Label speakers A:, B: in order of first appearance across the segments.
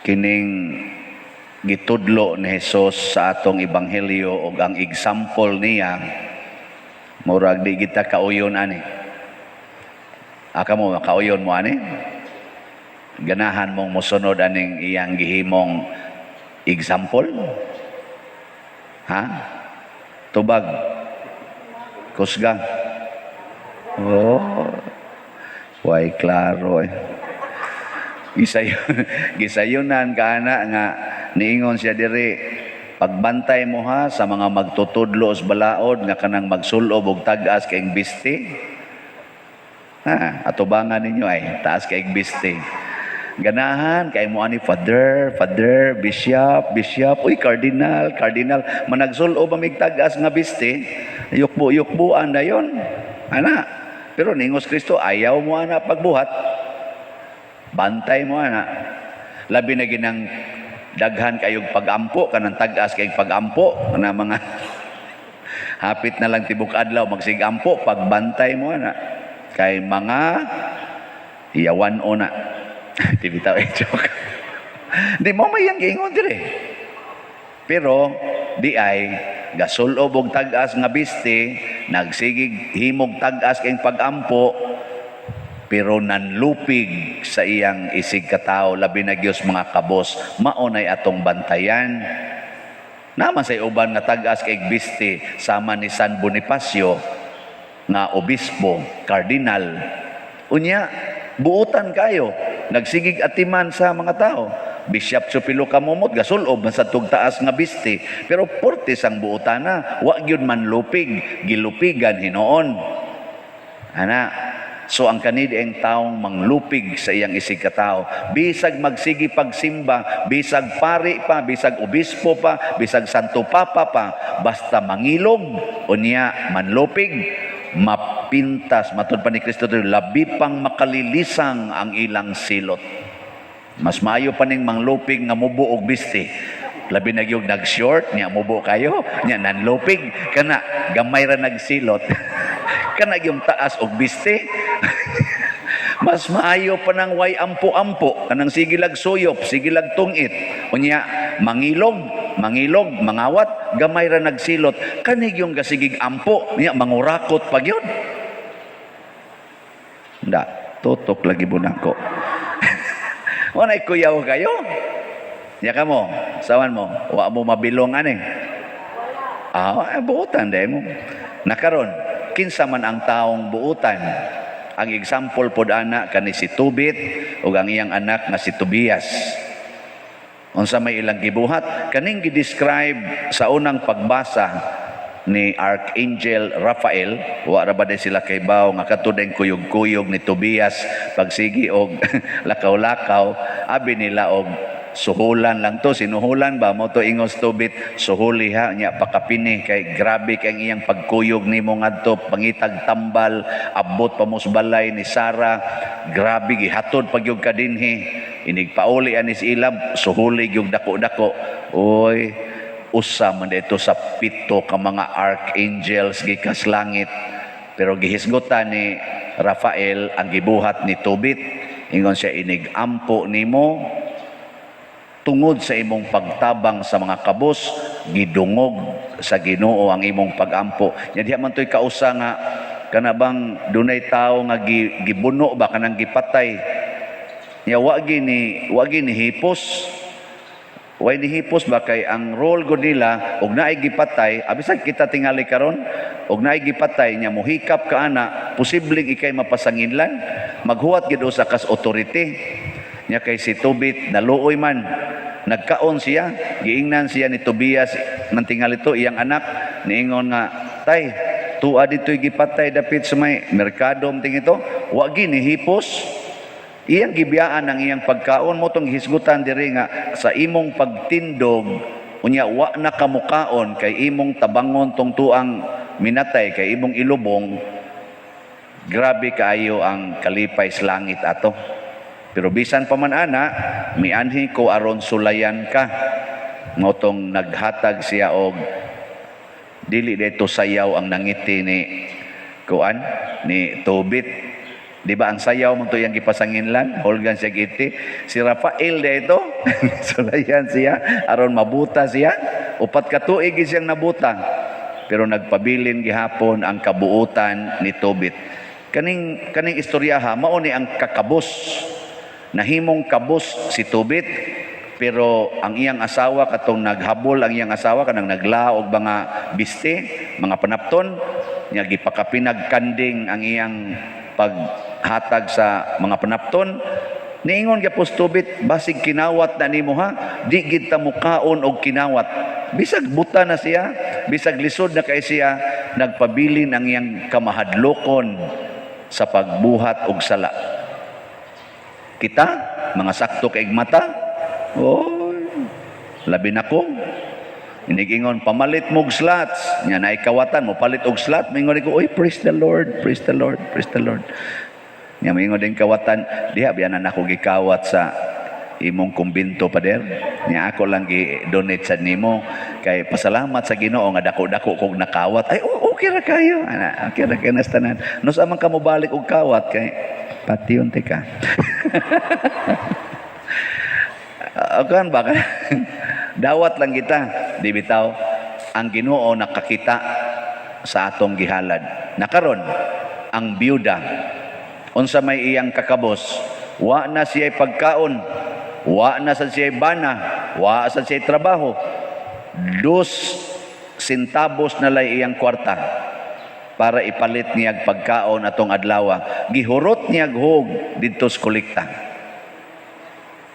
A: kining gitudlo ni Jesus sa atong ebanghelyo ug ang example niya murag di kita kauyon ani. Aka mo makauyon mo ani? Ganahan mong mosunod aning iyang gihimong example? Ha? Tubag. Kusga. Oh. Way klaro eh. Gisayunan kana nga niingon siya diri, pagbantay mo ha sa mga magtutudlo sa balaod nga kanang magsulob og tag-as kay imbiste. Ha, atubangan ninyo ay taas kay imbiste. Ganahan kay mo ani father, bishop, uy cardinal, managsulob amig tag-as nga biste, yukbuan dayon. Ana, pero ningos Kristo ayaw mo ana pagbuhat. Bantay mo ana. Labi na ginang daghan kayog pagampo kanang tag-as kay pagampo na mga hapit na lang tibok adlaw magsigampo pagbantay mo ana kay mga iyawan ona. Tibitaw joke. Di mo may yang giingon dire. Pero di ay gasulob og tag-as nga biste, nagsigig himog tag-as kay pagampo, pero nanlupig sa iyang isig katao, labi na Diyos mga kabos, maunay atong bantayan. Naman sa uban nga tag-as kay biste sama ni San Bonifacio nga obispo, kardinal. Unya, buutan kayo, nagsigig atiman sa mga tao. Bishop Supilo Kamumot gasulob man sa tugtaas nga biste, pero portes ang buutana, wa gyud manlupig, gilupigan hinoon. Ana, so ang kanid ang taong manglupig sa iyang isig katao, bisag magsigi pagsimba, bisag pari pa, bisag obispo pa, bisag santo papa pa, basta mangilog unya manlupig, mapintas matud pa ni Kristo, labi pang makalilisang ang ilang silot. Mas maayo pa ning manglupig nga mubo og biste, labi na gyud nag-short nya mubo kayo nya nanlupig kana gamay ra nagsilot kana yung taas og biste. Mas maayo pa nang way ampo-ampo kanang sigilag suyop, sigilag tungit unya mangilog, mangawat, gamay ra nagsilot, kanig yung gasigig ampo niya mangurakot pa gyud. Nda tutok lagi bunako. Wanay kuyaw kayo. Ya ka mo, sawan mo, wa mo mabilong ani. Buutan dahil mo. Nakaron, kinsa man ang taong buutan. Ang example pod ana kani si Tobit ug ang iyang anak nga si Tobias. Unsa may ilang gibuhat, kaning gi-describe sa unang pagbasa ni Archangel Raphael, wa ra ba sila kay baw nga katudeng kuyog-kuyog ni Tobias pagsigi og lakaw-lakaw, abi nila og suhulan lang to, sinuhulan ba mo to ingos Tobit, suhuli ha nya pakapini kay grabe kay iyang pagkuyog nimo ngadto pangitag tambal, abot pa mo sa balay ni Sara, grabe gihatod pagyug kadinhi, inig pauli ani si ilab, suhuli gyud dako-dako. Oy, usa man dito sa pito ka mga archangels gikas langit, pero gihisgutan ni Rafael ang gibuhat ni Tobit, ingon siya, inig-ampo nimo tungod sa imong pagtabang sa mga kabos, gidungog sa Ginoo ang imong pagampo. Nya diha man toy kausa nga kanabang dunay tawo nga gibuno ba kanang gipatay, nya wa gini hipos. Way nihipos ba kay ang role gud nila og naay gipatay, abisan kita tingali karon og naay gipatay nya mohikap ka ana, posibleng ikay mapasanginlan, maghuwat gid usa kas authority. Nya kay si Tobit naluoy man, nagkaon siya, giingnan siya ni Tobias nang tingali to iyang anak, niingon nga, tay, tuwa ditoy gipatay dapit sa may merkado mting ito, wa gini hipos. Iyang gibiyaan ang iyang pagkaon mo tong hisgutan diri nga sa imong pagtindog unya wa na kamukaon kay imong tabangon tong tuang minatay kay imong ilubong, grabe kaayo ang kalipay sa langit ato. Pero bisan pa man ana, mianhi ko aron sulayan ka. Motong naghatag siya og dili dito sayaw ang nangiti ni Tobit. Di ba ang sayaw mo to yung gipasanginlan, holgan siya giti. Si Rafael de ito, sulayan siya, aron mabuta siya. Upat ka tuig siyang nabuta. Pero nagpabilin gihapon ang kabuutan ni Tobit. Kaning istoryaha, mao ni ang kakabos. Nahimong kabos si Tobit, pero ang iyang asawa katong naghabol ang iyang asawa kanang naglaog mga biste, mga panapton, nya gipakapinagkanding ang iyang paghatag sa mga panapton. Niingon gyapon Tobit, basig kinawat na nimo ha, di gid ta mukaon og kinawat. Bisag buta na siya, bisag lisod na kay siya, nagpabilin ang iyang kamahadlokon sa pagbuhat og sala. Kita, mga sakto kaig mata, labi na ko. Inigingon, pamalit mog slots. Nya na ikawatan mo, palit og slot. Mingon ko, praise the Lord, praise the Lord, praise the Lord. Nya mingon din kawatan, diha biyanan ako gikawat sa imong kumbinto pader. Nya ako lang gi-donate sa nimo. Kay pasalamat sa Ginoo nga dako-dako kog nakawat. Ay, okay ra kayo. Ana, okay ra kayo nastanan. No sa man ka mo balik og kawat kay pati unti ka. Akan ba ka? Dawat lang kita. Di bitaw, ang Ginoo nakakita sa atong gihalad. Nakaron, ang biyuda, unsa may iyang kakabos, wa na siya'y pagkaon, wa na sa siya'y bana, wa sa siya'y trabaho. 2 centavos na lay iyang kwarta para ipalit niyag pagkaon atong adlaw. Gihurot niyag hog dito sa kolekta.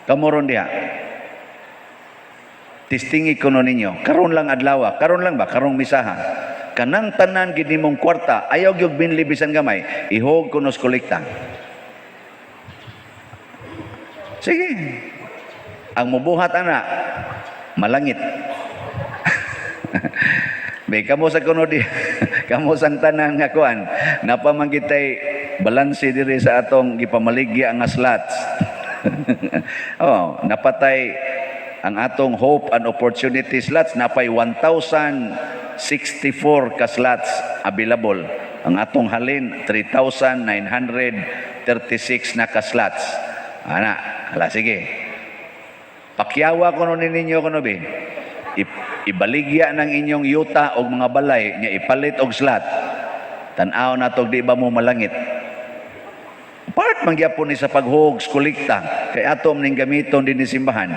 A: Kamoron diha. Tistingi ko no ninyo. Karon lang adlaw, karon lang ba, karong misaha. Kanang tanan gid nimong kwarta, ayaw gyud binli bisan gamay, ihog kuno sa kolekta. Sige. Ang mubuhat ana malangit. May kamo sa kuno di, kamo sang tanan nga kuan, napamanggitay balanse diri sa atong gipamaligya nga slots. Napatay ang atong hope and opportunity slots, napay 1,064 ka slots available. Ang atong halin 3,936 na ka slots. Ana, hala sige. Pakyawa kuno ninyo kuno bi. Ibaligya ng inyong yuta og mga balay nya ipalit og slot. Tan-aw na to di ba mo malangit. Part man gyapon ni sa paghog kolekta kay atom ning gamiton din ni simbahan.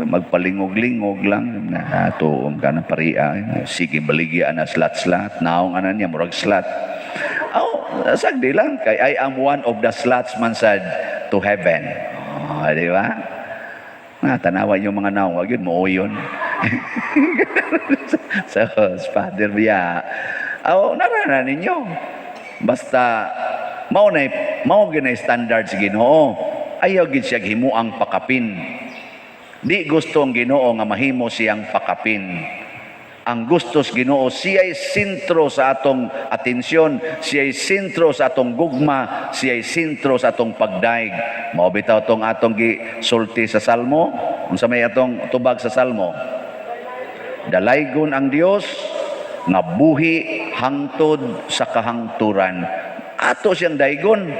A: Magpalingog-lingog lang na tuom ka ng paria. Sige baligya na slot naong ana niya murag slot. Sagdi lang kay I am one of the slots man said to heaven. Di ba? Tanawa yung mga nawag yun, mo yun. So, Father Bia, narana ninyo. Basta, mao ginay standards Ginoo. Ayaw gid siya himuang pakapin. Di gusto ang Ginoo nga mahimo siyang pakapin. Ang gustos Ginoo, siya'y sentro sa atong atensyon, siya'y sentro sa atong gugma, siya'y sentro sa atong pagdaig. Mao bitaw tong atong gisulti sa Salmo, unsa may atong tubag sa Salmo. Dalaygon ang Dios nga buhi hangtod sa kahangturan. Ato siyang daygon.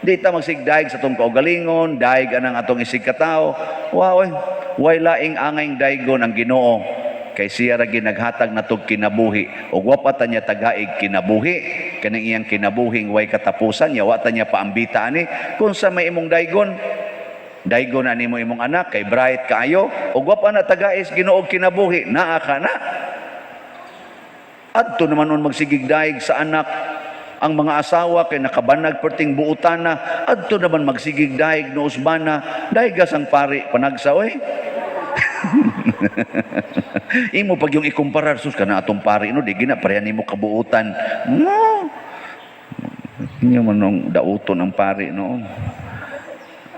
A: Di ta magsigdaig sa atong kaugalingon, daig anang atong isig katao. Wow, way laing angayng daygon ang Ginoo. Kay siya ra ginaghatag natog kinabuhi ug wa pa ta niya tagaig kinabuhi kaning iyang kinabuhing way katapusan nya wa ta niya paambita ani kun sa may imong daygon na nimo imong anak kay bright kaayo ug wa pa na tagais Ginoo kinabuhi naa ka na adto naman magsigig daig sa anak ang mga asawa kay nakabanag perting buutan na adto naman magsigig daig no usbana daigas ang pari panagsa oy. Imo pag yung ikumparar sus kana atong pari no di gina pareha nimo kabuutan no inyo manong dauton ang pari noon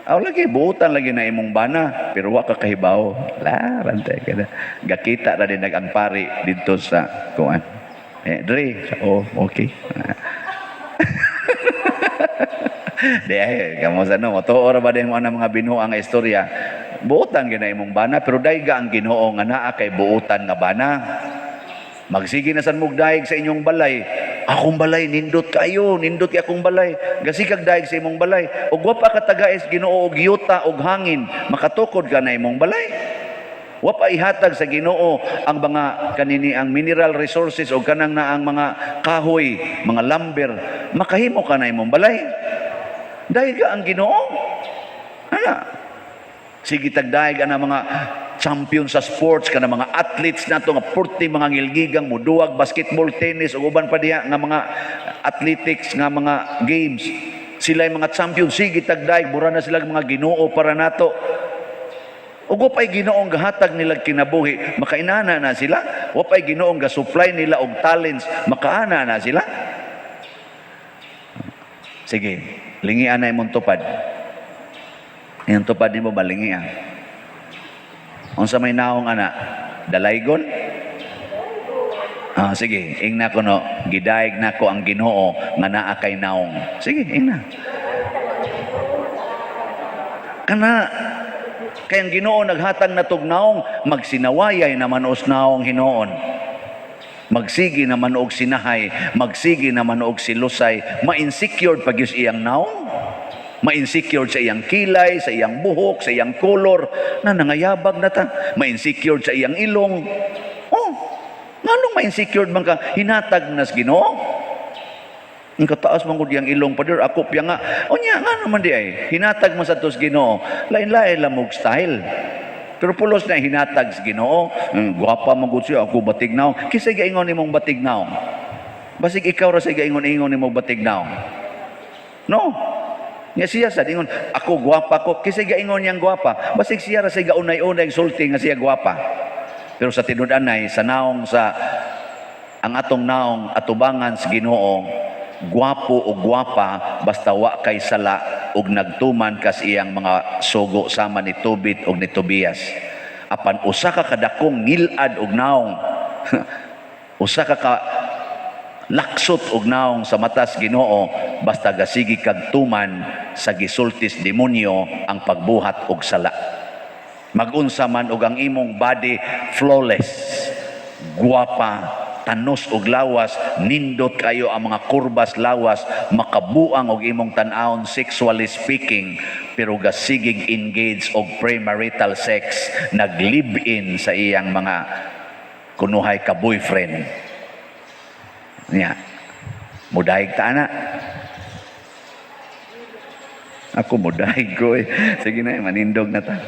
A: lagi buutan lagi na imong bana pero wa ka kahibaw rantay kada gakita ra din ang pari didto sa kuan dre okay di ay kamo sa no tuor ba din mo na mga binuang istorya buutan gina imong bana pero dayga ang Ginoo nga naa kay buutan nga bana. Magsige na san mog daig sa inyong balay Akong balay nindot kayo, nindot kay akong balay. Gasikag daig sa imong balay. Og wa pa ka tagais Ginoo og yuta og hangin, makatukod ka na imong balay. Wa pa ihatag sa Ginoo ang mga kanini ang mineral resources o kanang na ang mga kahoy, mga lumber, makahimo ka na imong balay. Dahil ka ang Ginoo. Ana. Sige tagdaig ana mga champion sa sports kana mga athletes nato nga purti mga ngilgigang muduwag basketball, tennis ug uban pa diha nga mga athletics nga mga games. Sila mga champion sige tagdaig mura na sila mga Ginoo para nato. Ug wa pay Ginoong gahatag nila kinabuhi, makainana na sila. Wa pay Ginoong ga-supply nila og talents, makaana na sila. Sige, lingian na imong tupad. Yung tupad nimo balingian. Unsa may naong ana? Dalaygon? Sige, ingna ko no, gidaig nako ang Ginoo nga naa kay naong. Sige, ingna. Kana kay ang Ginoo naghatag natog naong, magsinawayay naman os naong hinoon. Magsigi naman og sinahay, magsigi naman og silusay, ma-insecure pag yus iyang naong. Ma-insecure sa iyang kilay, sa iyang buhok, sa iyang kolor, na nangayabag na ta. Ma-insecure sa iyang ilong. Oh, nganong ma-insecure man ka? Hinatag nas Ginoo. Ang kataas man ko diyang ilong pader, ako piya nga. O niya, nga naman di ay. Hinatag man sa tos Ginoo. Lain-lain lamog style. Pero pulos na hinatag sa Ginoo. Guwapa man ko siya, ako batignaw. Kisay gaingon imong batignaw. Basig ikaw ra say gaingon-ingon imong batignaw. No? Nga siya sa ingon, ako gwapa ko. Kasi gaingon niyang gwapa. Basig siya ra say gaunay-unay sulti nga siya gwapa. Pero sa tinud-anay, sa naong sa ang atong naong atubangan sa Ginoo, gwapo o gwapa basta wa kay sala ug nagtuman kas iyang mga sugo sama ni Tobit ug ni Tobias. Apan usa ka kadakong ngilad og naong. Usa ka laksot og naong sa matas Ginoo basta gasigi kag tuman sa gisultis demonyo ang pagbuhat og sala. Magunsa man og ang imong body flawless, guwapa, tanos og lawas, nindot kayo ang mga kurbas lawas, makabuang og imong tan-awon sexually speaking, pero gasigig engage og premarital sex, nag-live-in sa iyang mga kunuhay ka boyfriend. Nya, mudahig ta na. Ako mudahig ko eh. Sige na, manindog na ta.